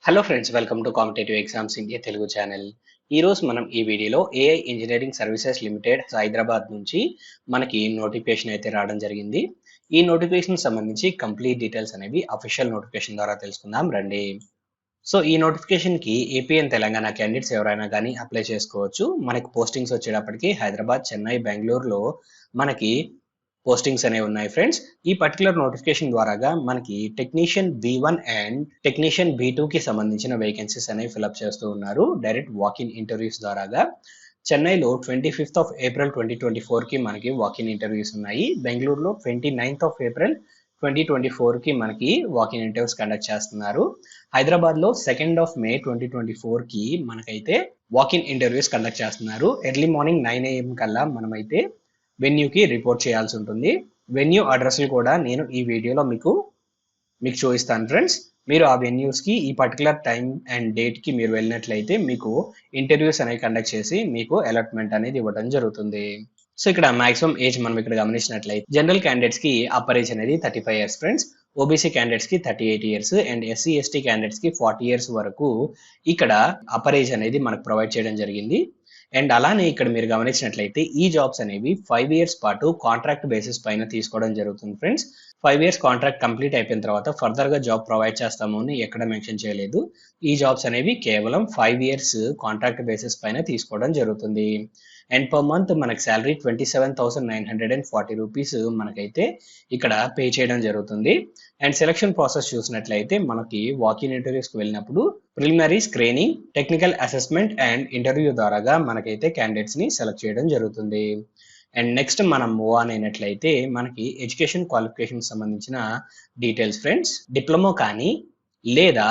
Hello friends, welcome to competitive exams India Telugu channel. ఈ రోజు మనం ఈ వీడియోలో AI engineering services limited Hyderabad నుంచి మనకి నోటిఫికేషన్ అయితే రావడం జరిగింది. ఈ నోటిఫికేషన్ సంబంధించి కంప్లీట్ డీటెయిల్స్ అనేవి అఫీషియల్ నోటిఫికేషన్ ద్వారా తెలుసుకుందాం రండి. సో ఈ నోటిఫికేషన్ కి ఏపీ అండ్ తెలంగాణ క్యాండిడేట్స్ ఎవరైనా కానీ అప్లై చేసుకోవచ్చు. మనకి పోస్టింగ్స్ వచ్చేటప్పటికి హైదరాబాద్, చెన్నై, బెంగళూరులో మనకి పోస్టింగ్స్ అనేవి ఉన్నాయి ఫ్రెండ్స్. ఈ పర్టికులర్ నోటిఫికేషన్ ద్వారాగా మనకి technician B1 and technician B2 కి సంబంధించిన వేకెన్సీస్ అనేవి ఫిల్అప్ చేస్తూ ఉన్నారు డైరెక్ట్ వాకిన్ ఇంటర్వ్యూస్ ద్వారాగా. చెన్నైలో 25th of April 2024 కి మనకి వాకిన్ ఇంటర్వ్యూస్ ఉన్నాయి. బెంగళూరులో 29th of April 2024 కి మనకి వాకిన్ ఇంటర్వ్యూస్ కండక్ట్ చేస్తున్నారు. హైదరాబాద్ లో 2nd of May 2024 కి మనకైతే వాకిన్ ఇంటర్వ్యూస్ కండక్ట్ చేస్తున్నారు. ఎర్లీ మార్నింగ్ 9 AM కల్లా మనమైతే వెన్యూకి రిపోర్ట్ చేయాల్సి ఉంటుంది. వెన్యూ అడ్రస్లు కూడా నేను ఈ వీడియోలో మీకు చూపిస్తాను ఫ్రెండ్స్. మీరు ఆ వెన్యూస్కి ఈ పర్టికులర్ టైం అండ్ డేట్కి మీరు వెళ్ళినట్లయితే మీకు ఇంటర్వ్యూస్ అనేవి కండక్ట్ చేసి మీకు అలాట్మెంట్ అనేది ఇవ్వడం జరుగుతుంది. సో ఇక్కడ మాక్సిమం ఏజ్ మనం ఇక్కడ గమనించినట్లయితే జనరల్ క్యాండిడేట్స్ కి అప్పర్ ఏజ్ అనేది 35 years ఫ్రెండ్స్. ఓబీసీ క్యాండిడేట్స్ కి 38 years and SC ST candidates కి 40 years వరకు ఇక్కడ అప్పర్ ఏజ్ అనేది మనకు ప్రొవైడ్ చేయడం జరిగింది. అండ్ అలానే ఇక్కడ మీరు గమనించినట్లయితే ఈ జాబ్స్ అనేవి 5 years పాటు కాంట్రాక్ట్ బేసిస్ పైన తీసుకోవడం జరుగుతుంది ఫ్రెండ్స్. 5 years కాంట్రాక్ట్ కంప్లీట్ అయిపోయిన తర్వాత ఫర్దర్ గా జాబ్ ప్రొవైడ్ చేస్తాము అని ఎక్కడ మెన్షన్ చేయలేదు. ఈ జాబ్స్ అనేవి కేవలం 5 years కాంట్రాక్ట్ బేసిస్ పైన తీసుకోవడం జరుగుతుంది. అండ్ పర్ మంత్ మనకి శాలరీ 27,940 రూపీస్ మనకైతే ఇక్కడ పే చేయడం జరుగుతుంది. అండ్ సెలక్షన్ ప్రాసెస్ చూసినట్లయితే మనకి వాకిన్ ఇంటర్వ్యూస్కి వెళ్ళినప్పుడు preliminary screening, technical assessment and interview ద్వారాగా మనకైతే క్యాండిడేట్స్ ని సెలెక్ట్ చేయడం జరుగుతుంది. అండ్ నెక్స్ట్ మనం మూవ్ ఆన్ అయినట్లయితే మనకి ఎడ్యుకేషన్ క్వాలిఫికేషన్ సంబంధించిన డీటెయిల్స్ ఫ్రెండ్స్. డిప్లొమా కానీ లేదా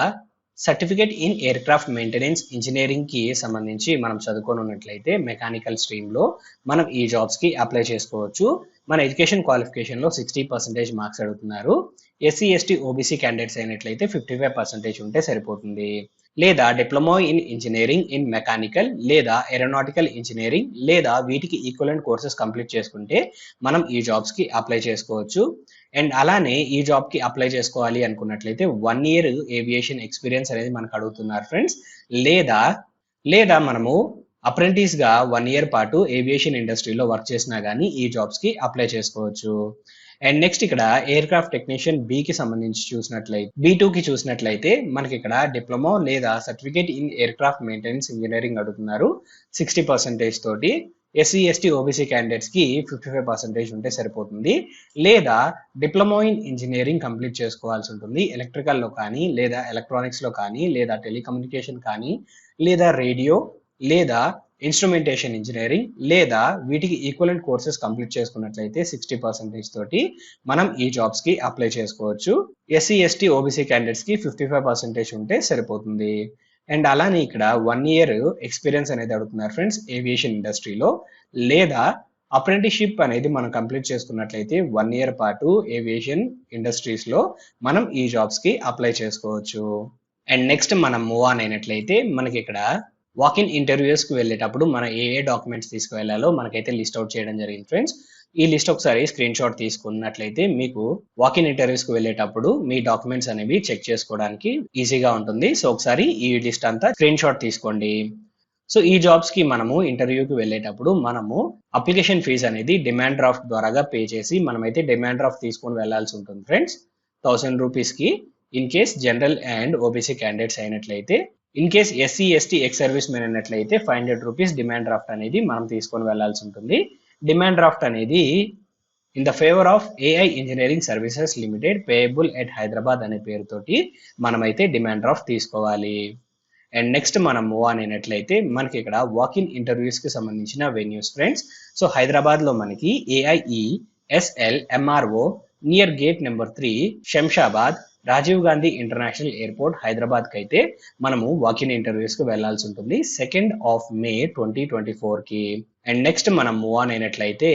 certificate in air craft maintenance engineering కి సంబంధించి మనం చదువుకొని ఉన్నట్లయితే మెకానికల్ స్ట్రీమ్ లో మనం ఈ జాబ్స్ కి అప్లై చేసుకోవచ్చు. మన ఎడ్యుకేషన్ క్వాలిఫికేషన్ లో 60% మార్క్స్ అడుగుతున్నారు. ఎస్సీ ఎస్టీ ఓబీసీ క్యాండిడేట్స్ అయినట్లయితే 55% ఉంటే సరిపోతుంది. లేదా diploma in engineering in mechanical లేదా ఏరోనాటికల్ ఇంజనీరింగ్ లేదా వీటికి ఈక్వలెంట్ కోర్సెస్ కంప్లీట్ చేసుకుంటే మనం ఈ జాబ్స్ కి అప్లై చేసుకోవచ్చు. అండ్ అలానే ఈ జాబ్ కి అప్లై చేసుకోవాలి అనుకున్నట్లయితే 1 year ఏవియేషన్ ఎక్స్పీరియన్స్ అనేది మనకు అడుగుతున్నారు ఫ్రెండ్స్. లేదా మనము అప్రెంటిస్ గా 1 year పాటు ఏవియేషన్ ఇండస్ట్రీలో వర్క్ చేసినా కానీ ఈ జాబ్స్ కి అప్లై చేసుకోవచ్చు. అండ్ నెక్స్ట్ ఇక్కడ ఎయిర్ క్రాఫ్ట్ టెక్నీషియన్ B కి సంబంధించి చూసినట్లయితే B2 కి చూసినట్లయితే మనకి ఇక్కడ డిప్లొమా లేదా certificate in air craft maintenance engineering అడుగుతున్నారు 60% తోటి. ఎస్సీ ఎస్టీ ఓబీసీ క్యాండిడేట్స్ కి 55% ఉంటే సరిపోతుంది. లేదా డిప్లొమా ఇన్ ఇంజనీరింగ్ కంప్లీట్ చేసుకోవాల్సి ఉంటుంది. ఎలక్ట్రికల్ లో కానీ లేదా ఎలక్ట్రానిక్స్ లో కానీ లేదా టెలికమ్యూనికేషన్ కానీ లేదా రేడియో లేదా ఇన్స్ట్రుమెంటేషన్ ఇంజనీరింగ్ లేదా వీటికి ఈక్వలెంట్ కోర్సెస్ కంప్లీట్ చేసుకున్నట్లయితే 60% తోటి మనం ఈ జాబ్స్ కి అప్లై చేసుకోవచ్చు. ఎస్సీ ఎస్టీ ఓబీసీ క్యాండిడేట్స్ కి 55% ఉంటే సరిపోతుంది. అండ్ అలానే ఇక్కడ 1 year ఎక్స్పీరియన్స్ అనేది అడుగుతున్నారు ఫ్రెండ్స్ ఏవియేషన్ ఇండస్ట్రీలో. లేదా అప్రెంటిస్షిప్ అనేది మనం కంప్లీట్ చేసుకున్నట్లయితే 1 year పాటు ఏవియేషన్ ఇండస్ట్రీస్ లో మనం ఈ జాబ్స్ కి అప్లై చేసుకోవచ్చు. అండ్ నెక్స్ట్ మనం మూవ్ ఆన్ అయినట్లయితే మనకి ఇక్కడ వాకిన్ ఇంటర్వ్యూస్ కి వెళ్ళేటప్పుడు మనం ఏ డాక్యుమెంట్స్ తీసుకువెళ్ళాలో మనకైతే లిస్ట్ అవుట్ చేయడం జరిగింది ఫ్రెండ్స్. ఈ లిస్ట్ ఒకసారి స్క్రీన్ షాట్ తీసుకున్నట్లయితే మీకు వాకిన్ ఇంటర్వ్యూస్ కి వెళ్ళేటప్పుడు మీ డాక్యుమెంట్స్ అనేవి చెక్ చేసుకోవడానికి ఈజీగా ఉంటుంది. సో ఒకసారి ఈ లిస్ట్ అంతా స్క్రీన్ షాట్ తీసుకోండి. సో ఈ జాబ్స్ కి మనము ఇంటర్వ్యూకి వెళ్ళేటప్పుడు మనము అప్లికేషన్ ఫీజ్ అనేది డిమాండ్ డ్రాఫ్ట్ ద్వారాగా పే చేసి మనమైతే డిమాండ్ డ్రాఫ్ట్ తీసుకొని వెళ్లాల్సి ఉంటుంది ఫ్రెండ్స్. 1000 రూపీస్ కి in case general and OBC candidates అయినట్లయితే. In case SC ST ex servicemen అయినట్లయితే 500 రూపీస్ డిమాండ్ డ్రాఫ్ట్ అనేది మనం తీసుకొని వెళ్లాల్సి ఉంటుంది. డిమాండ్ డ్రాఫ్ట్ అనేది in the favour of AI engineering services limited payable at Hyderabad అనే పేరుతోటి మనమైతే డిమాండ్ డ్రాఫ్ట్ తీసుకోవాలి. అండ్ నెక్స్ట్ మనం మూవ్ ఆన్ అయినట్లయితే మనకి ఇక్కడ వాకిన్ ఇంటర్వ్యూస్ కి సంబంధించిన వెన్యూస్ ఫ్రెండ్స్. సో హైదరాబాద్ లో మనకి AIE SL MRO near gate number 3 Shamshabad Rajiv Gandhi international airport Hyderabad కి అయితే మనము వాకిన్ ఇంటర్వ్యూస్ కి వెళ్లాల్సి ఉంటుంది 2nd of May 2024 కి. అండ్ నెక్స్ట్ మనం మూవ్ ఆన్ అయినట్లయితే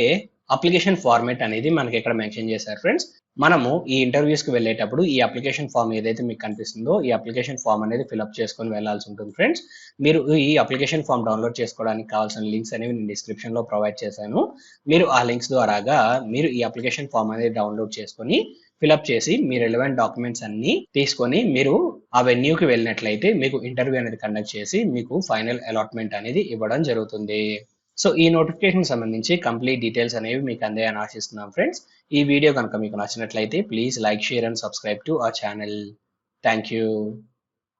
అప్లికేషన్ ఫార్మేట్ అనేది మనకి ఇక్కడ మెన్షన్ చేశారు ఫ్రెండ్స్. మనము ఈ ఇంటర్వ్యూస్ కి వెళ్ళేటప్పుడు ఈ అప్లికేషన్ ఫామ్ ఏదైతే మీకు కనిపిస్తుందో ఈ అప్లికేషన్ ఫామ్ అనేది ఫిల్అప్ చేసుకొని వెళ్లాల్సి ఉంటుంది ఫ్రెండ్స్. మీరు ఈ అప్లికేషన్ ఫామ్ డౌన్లోడ్ చేసుకోవడానికి కావాల్సిన లింక్స్ అనేవి నేను డిస్క్రిప్షన్ లో ప్రొవైడ్ చేశాను. మీరు ఆ లింక్స్ ద్వారాగా మీరు ఈ అప్లికేషన్ ఫామ్ అనేది డౌన్లోడ్ చేసుకొని ఫిలప్ చేసి మీ రిలవెంట్ డాక్యుమెంట్స్ అన్ని తీసుకొని మీరు ఆ వెన్యూకి వెళ్ళినట్లయితే మీకు ఇంటర్వ్యూ అనేది కండక్ట్ చేసి మీకు ఫైనల్ అలాట్మెంట్ అనేది ఇవ్వడం జరుగుతుంది. సో ఈ నోటిఫికేషన్ సంబంధించి కంప్లీట్ డీటెయిల్స్ అనేవి మీకు అందాయని ఆశిస్తున్నాం ఫ్రెండ్స్. ఈ వీడియో కనుక మీకు నచ్చినట్లయితే please like, share and subscribe to our channel. Thank you.